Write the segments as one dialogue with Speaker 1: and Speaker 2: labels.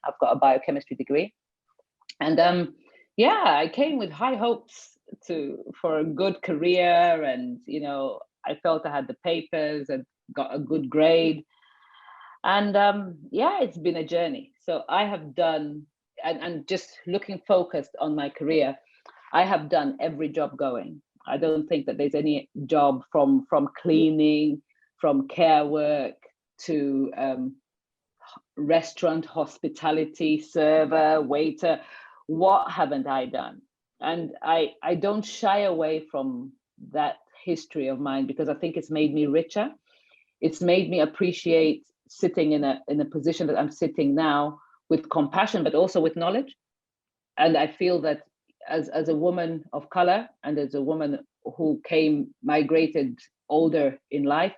Speaker 1: I've got a biochemistry degree. And yeah, I came with high hopes for a good career. And, I felt I had the papers and got a good grade. And yeah, it's been a journey. So I have done, and just looking focused on my career, I have done every job going. I don't think that there's any job from cleaning, from care work to restaurant, hospitality, server, waiter. What haven't I done? And I don't shy away from that history of mine, because I think it's made me richer. It's made me appreciate sitting in a position that I'm sitting now, with compassion, but also with knowledge. And I feel that as a woman of color, and as a woman who migrated older in life,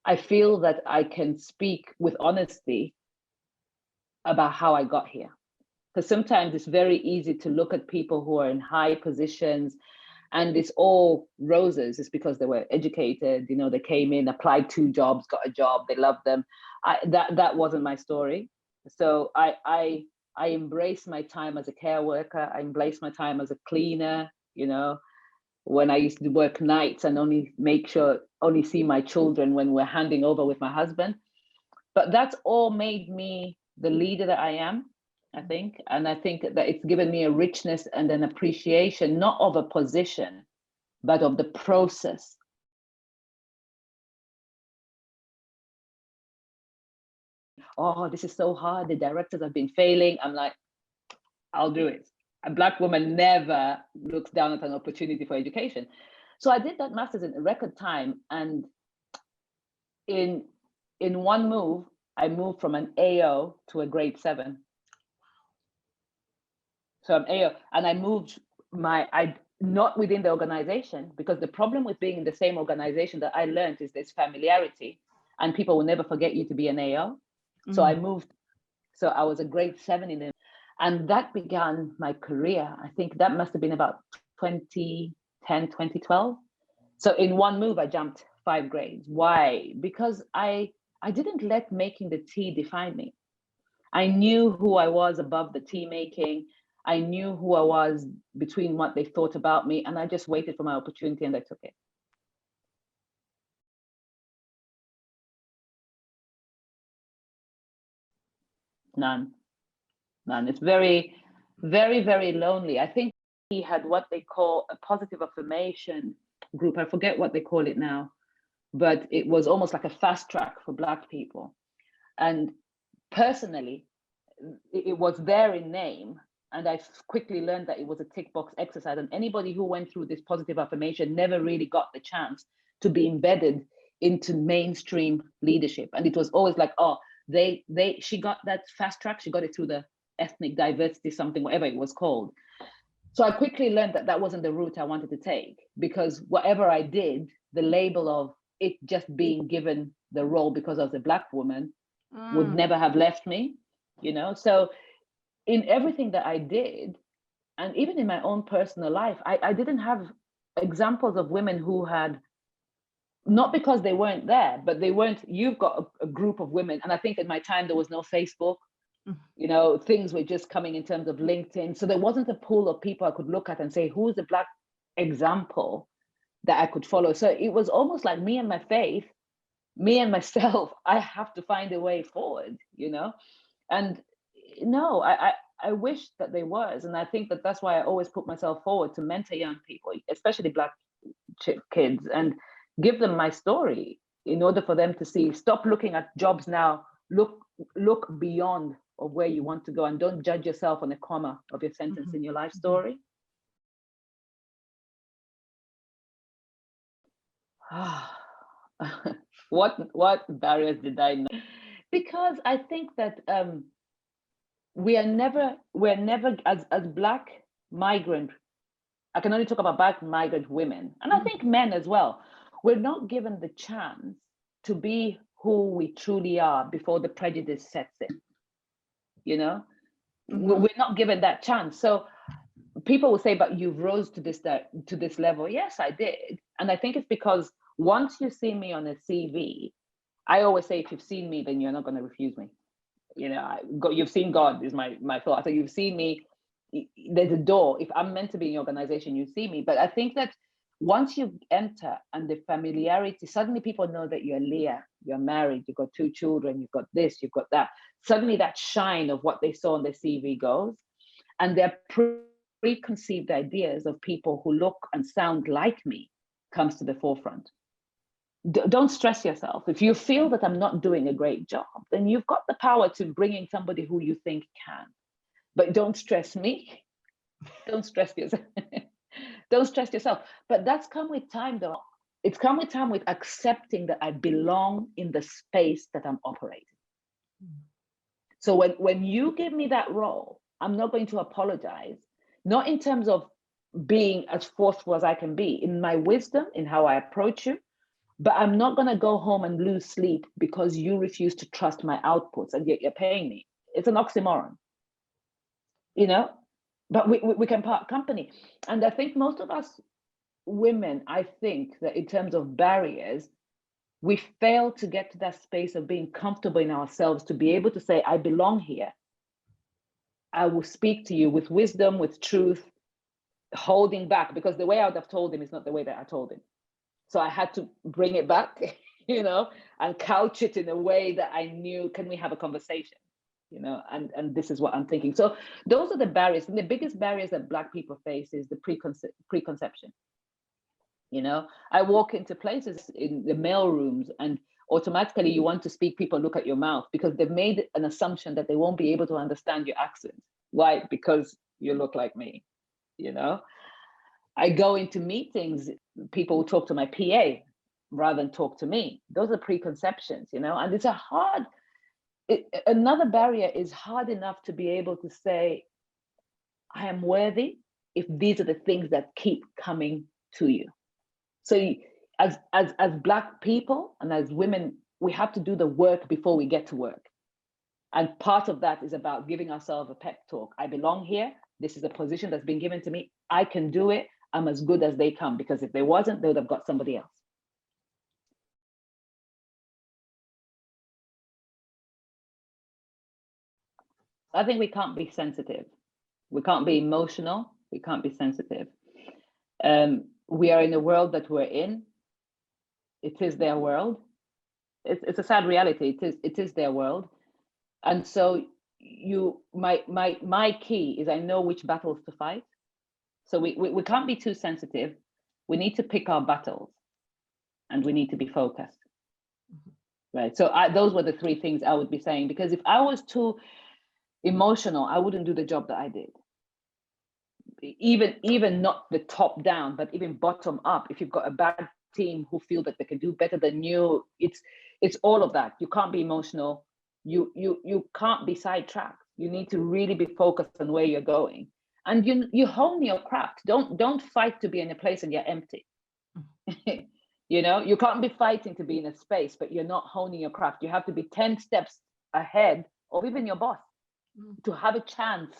Speaker 1: I feel that I can speak with honesty about how I got here. Because sometimes it's very easy to look at people who are in high positions and it's all roses. It's because they were educated, they came in, applied 2 jobs, got a job, they loved them. That wasn't my story. So I embrace my time as a care worker. I embrace my time as a cleaner, when I used to work nights and only see my children when we're handing over with my husband. But that's all made me the leader that I am, I think. And I think that it's given me a richness and an appreciation, not of a position, but of the process. Oh, this is so hard. The directors have been failing. I'm like, I'll do it. A Black woman never looks down at an opportunity for education. So I did that master's in a record time. And in one move, I moved from an AO to a grade 7. So I'm AO, and I moved not within the organization, because the problem with being in the same organization that I learned is there's familiarity, and people will never forget you to be an AO. So I moved. So I was a grade 7 in them. And that began my career. I think that must have been about 2010, 2012. So in one move, I jumped 5 grades. Why? Because I didn't let making the tea define me. I knew who I was above the tea making. I knew who I was between what they thought about me. And I just waited for my opportunity and I took it. None. It's very, very, very lonely. I think he had what they call a positive affirmation group. I forget what they call it now, but it was almost like a fast track for Black people. And personally, it was there in name. And I quickly learned that it was a tick box exercise. And anybody who went through this positive affirmation never really got the chance to be embedded into mainstream leadership. And it was always like, oh, she got that fast track. She got it through the ethnic diversity, something, whatever it was called. So I quickly learned that wasn't the route I wanted to take, because whatever I did, the label of it just being given the role because I was a Black woman would never have left me, So in everything that I did, and even in my own personal life, I didn't have examples of women who had, not because they weren't there, but you've got a group of women. And I think at my time, there was no Facebook. Things were just coming in terms of LinkedIn. So there wasn't a pool of people I could look at and say, who's the Black example that I could follow? So it was almost like me and my faith, me and myself, I have to find a way forward, And no, I wish that there was. And I think that's why I always put myself forward to mentor young people, especially Black kids, and give them my story in order for them to see, stop looking at jobs now, look beyond of where you want to go, and don't judge yourself on a comma of your sentence in your life story. What barriers did I know? Because I think that we're never as Black migrant, I can only talk about Black migrant women, and I think men as well, we're not given the chance to be who we truly are before the prejudice sets in. We're not given that chance. So people will say, but you've rose to this level. Yes, I did. And I think it's because once you see me on a CV, I always say, if you've seen me, then you're not going to refuse me. You know, you've seen God is my thought. So you've seen me. There's a door. If I'm meant to be in your organization, you see me. But I think that once you enter and the familiarity, suddenly people know that you're Leah, you're married, you've got 2 children, you've got this, you've got that. Suddenly that shine of what they saw on their CV goes, and their preconceived ideas of people who look and sound like me comes to the forefront. Don't stress yourself. If you feel that I'm not doing a great job, then you've got the power to bring in somebody who you think can. But don't stress me. Don't stress yourself. Don't stress yourself. But that's come with time, though. It's come with time with accepting that I belong in the space that I'm operating. So when you give me that role, I'm not going to apologize, not in terms of being as forceful as I can be, in my wisdom, in how I approach you, but I'm not going to go home and lose sleep because you refuse to trust my outputs and yet you're paying me. It's an oxymoron, you know, but we can part company. And I think most of us women, I think that in terms of barriers, we fail to get to that space of being comfortable in ourselves to be able to say, I belong here. I will speak to you with wisdom, with truth, holding back, because the way I would have told him is not the way that I told him. So I had to bring it back, you know, and couch it in a way that I knew, can we have a conversation? You know, and this is what I'm thinking. So those are the barriers. And the biggest barriers that Black people face is the preconception. You know, I walk into places in the mail rooms and automatically you want to speak, people look at your mouth because they've made an assumption that they won't be able to understand your accent. Why? Because you look like me, you know? I go into meetings, people will talk to my PA rather than talk to me. Those are preconceptions, you know, and it's a hard, another barrier is hard enough to be able to say, I am worthy if these are the things that keep coming to you. So as Black people and as women, we have to do the work before we get to work. And part of that is about giving ourselves a pep talk. I belong here. This is a position that's been given to me. I can do it. I'm as good as they come, because if they wasn't, they would have got somebody else. I think we can't be sensitive. We can't be emotional. We can't be sensitive. We are in a world that we're in. It is their world. It's a sad reality. It is their world. And so my key is I know which battles to fight. So we can't be too sensitive. We need to pick our battles and we need to be focused. Right. So those were the 3 things I would be saying, because if I was too emotional, I wouldn't do the job that I did. Even not the top down, but even bottom up. If you've got a bad team who feel that they can do better than you, it's all of that. You can't be emotional. You can't be sidetracked. You need to really be focused on where you're going. And you hone your craft. Don't fight to be in a place and you're empty. You know, you can't be fighting to be in a space, but you're not honing your craft. You have to be 10 steps ahead of even your boss to have a chance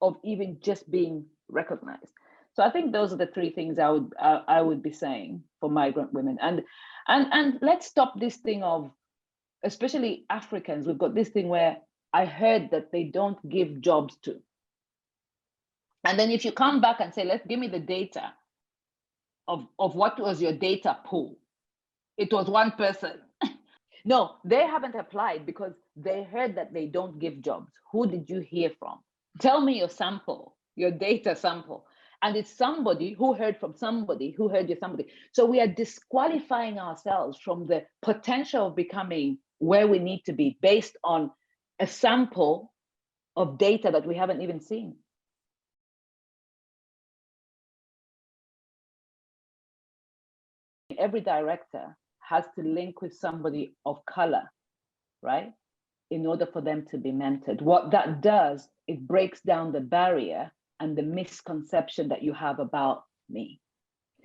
Speaker 1: of even just being recognized. So I think those are the 3 things I would be saying for migrant women. And let's stop this thing of, especially Africans, we've got this thing where I heard that they don't give jobs to. And then if you come back and say, let's give me the data of what was your data pool, it was 1 person. No, they haven't applied because they heard that they don't give jobs. Who did you hear from? Tell me your sample, your data sample. And it's somebody who heard from somebody who heard you somebody. So we are disqualifying ourselves from the potential of becoming where we need to be based on a sample of data that we haven't even seen. Every director has to link with somebody of color, right? In order for them to be mentored. What that does, it breaks down the barrier and the misconception that you have about me.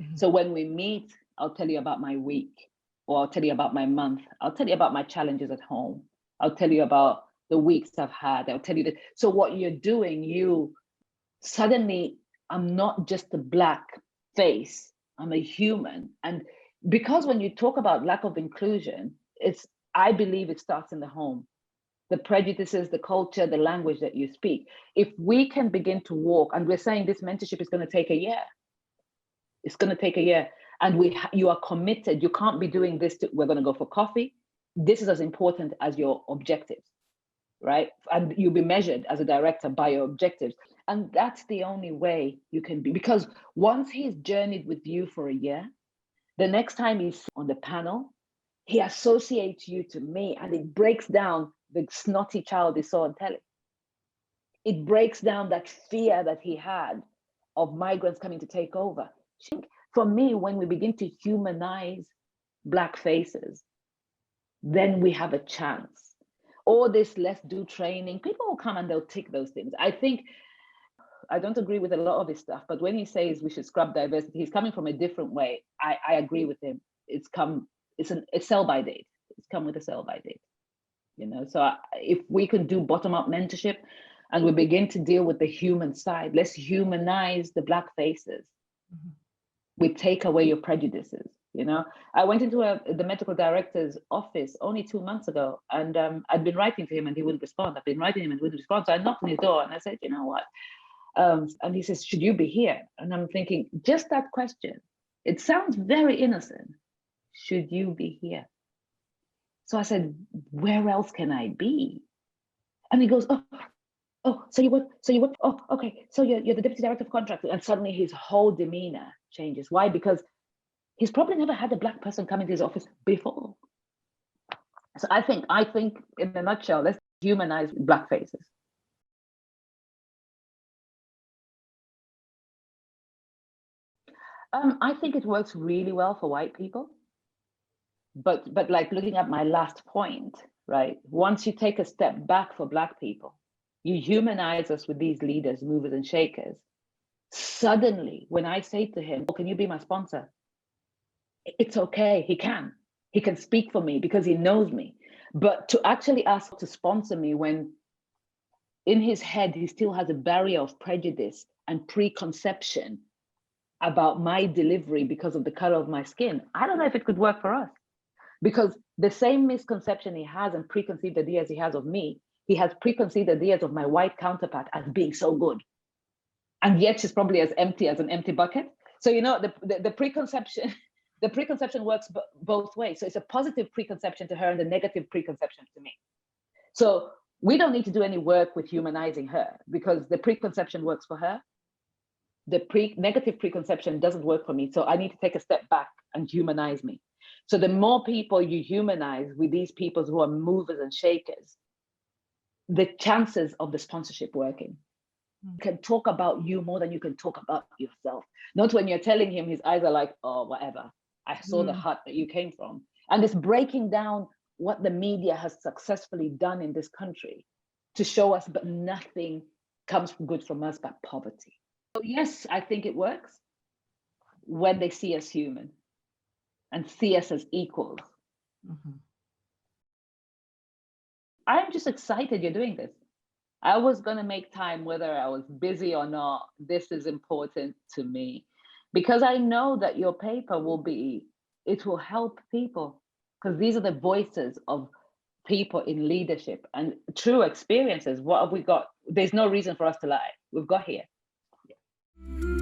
Speaker 1: Mm-hmm. So when we meet, I'll tell you about my week, or I'll tell you about my month. I'll tell you about my challenges at home. I'll tell you about the weeks I've had. I'll tell you that. So what you're doing, you suddenly, I'm not just a Black face, I'm a human. And because when you talk about lack of inclusion, I believe it starts in the home. the prejudices, the culture, the language that you speak. If we can begin to walk, and we're saying this mentorship is going to take a year. It's going to take a year. And you are committed. You can't be doing this. We're going to go for coffee. This is as important as your objectives, right? And you'll be measured as a director by your objectives. And that's the only way you can be. Because once he's journeyed with you for a year, the next time he's on the panel, he associates you to me, and it breaks down the snotty child he saw on telly. It breaks down that fear that he had of migrants coming to take over. For me, when we begin to humanize Black faces, then we have a chance. All this let's do training, people will come and they'll tick those things. I don't agree with a lot of his stuff, but when he says we should scrub diversity, he's coming from a different way. I agree with him. It's sell by date. It's come with a sell by date. So if we can do bottom-up mentorship and we begin to deal with the human side, let's humanize the Black faces. Mm-hmm. We take away your prejudices. I went into the medical director's office only 2 months ago, and I'd been writing to him and he wouldn't respond. I've been writing him and he wouldn't respond. So I knocked on his door and I said, you know what? And he says, should you be here? And I'm thinking, just that question, it sounds very innocent. Should you be here? So I said, where else can I be? And he goes, so you work, oh, okay. So you're the deputy director of contracts. And suddenly his whole demeanor changes. Why? Because he's probably never had a Black person come into his office before. So I think in a nutshell, let's humanize Black faces. I think it works really well for white people. But like looking at my last point, right? Once you take a step back for Black people, you humanize us with these leaders, movers and shakers. Suddenly, when I say to him, oh, can you be my sponsor? It's okay, he can speak for me because he knows me. But to actually ask to sponsor me when in his head, he still has a barrier of prejudice and preconception about my delivery because of the color of my skin, I don't know if it could work for us. Because the same misconception he has and preconceived ideas he has of me, he has preconceived ideas of my white counterpart as being so good. And yet she's probably as empty as an empty bucket. So, the preconception, the preconception works both ways. So it's a positive preconception to her and a negative preconception to me. So we don't need to do any work with humanizing her because the preconception works for her. The negative preconception doesn't work for me. So I need to take a step back and humanize me. So the more people you humanize with these people who are movers and shakers, the chances of the sponsorship working. You can talk about you more than you can talk about yourself. Not when you're telling him, his eyes are like, oh, whatever. I saw the hut that you came from. And it's breaking down what the media has successfully done in this country to show us, but nothing comes good from us but poverty. So yes, I think it works when they see us human and see us as equals. Mm-hmm. I'm just excited you're doing this. I was going to make time, whether I was busy or not. This is important to me because I know that your paper it will help people because these are the voices of people in leadership and true experiences. What have we got? There's no reason for us to lie. We've got here. Yeah.